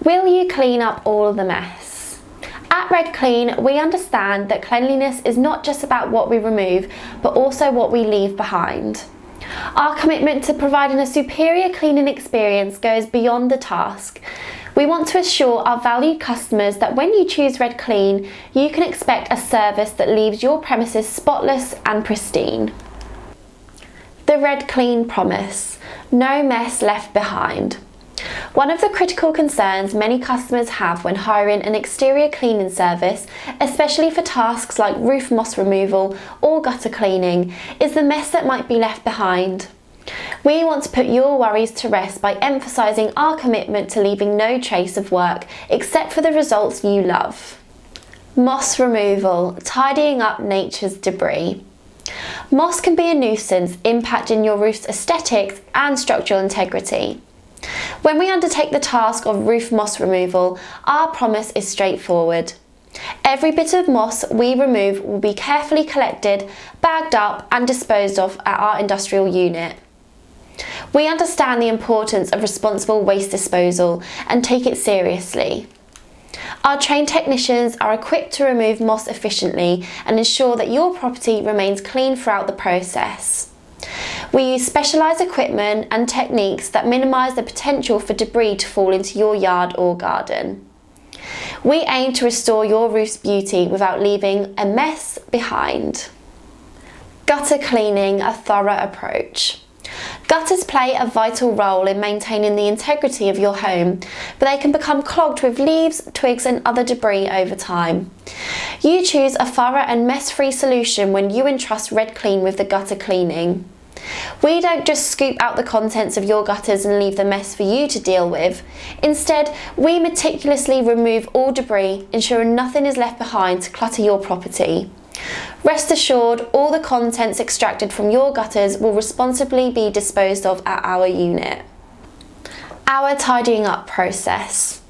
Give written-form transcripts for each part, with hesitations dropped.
Will you clean up all the mess? At RedClean, we understand that cleanliness is not just about what we remove, but also what we leave behind. Our commitment to providing a superior cleaning experience goes beyond the task. We want to assure our valued customers that when you choose RedClean, you can expect a service that leaves your premises spotless and pristine. The RedClean promise: no mess left behind. One of the critical concerns many customers have when hiring an exterior cleaning service, especially for tasks like roof moss removal or gutter cleaning, is the mess that might be left behind. We want to put your worries to rest by emphasising our commitment to leaving no trace of work except for the results you love. Moss removal, tidying up nature's debris. Moss can be a nuisance, impacting your roof's aesthetics and structural integrity. When we undertake the task of roof moss removal, our promise is straightforward. Every bit of moss we remove will be carefully collected, bagged up and disposed of at our industrial unit. We understand the importance of responsible waste disposal and take it seriously. Our trained technicians are equipped to remove moss efficiently and ensure that your property remains clean throughout the process. We use specialised equipment and techniques that minimise the potential for debris to fall into your yard or garden. We aim to restore your roof's beauty without leaving a mess behind. Gutter cleaning, a thorough approach. Gutters play a vital role in maintaining the integrity of your home, but they can become clogged with leaves, twigs and other debris over time. You choose a thorough and mess-free solution when you entrust RedClean with the gutter cleaning. We don't just scoop out the contents of your gutters and leave the mess for you to deal with. Instead, we meticulously remove all debris, ensuring nothing is left behind to clutter your property. Rest assured, all the contents extracted from your gutters will responsibly be disposed of at our unit. Our tidying up process.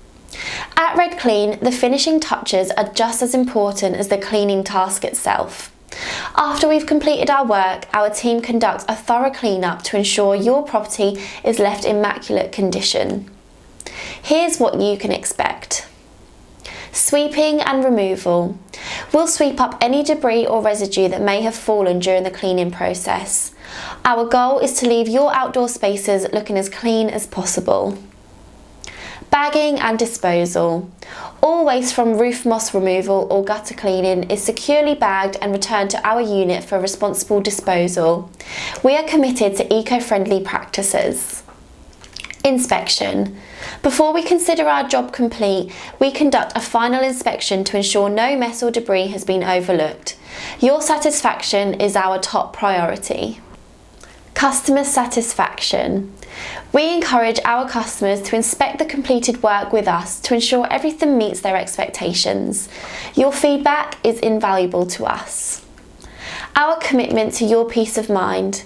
At RedClean, the finishing touches are just as important as the cleaning task itself. After we've completed our work, our team conducts a thorough clean-up to ensure your property is left in immaculate condition. Here's what you can expect. Sweeping and removal. We'll sweep up any debris or residue that may have fallen during the cleaning process. Our goal is to leave your outdoor spaces looking as clean as possible. Bagging and disposal. All waste from roof moss removal or gutter cleaning is securely bagged and returned to our unit for responsible disposal. We are committed to eco-friendly practices. Inspection. Before we consider our job complete, we conduct a final inspection to ensure no mess or debris has been overlooked. Your satisfaction is our top priority. Customer satisfaction. We encourage our customers to inspect the completed work with us to ensure everything meets their expectations. Your feedback is invaluable to us. Our commitment to your peace of mind.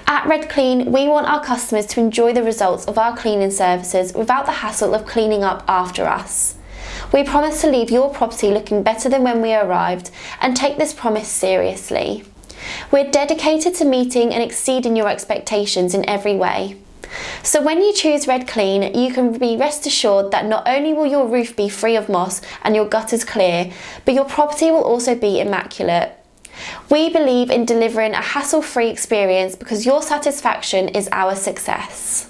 At RedClean, we want our customers to enjoy the results of our cleaning services without the hassle of cleaning up after us. We promise to leave your property looking better than when we arrived and take this promise seriously. We're dedicated to meeting and exceeding your expectations in every way. So when you choose RedClean, you can be rest assured that not only will your roof be free of moss and your gutters clear, but your property will also be immaculate. We believe in delivering a hassle-free experience because your satisfaction is our success.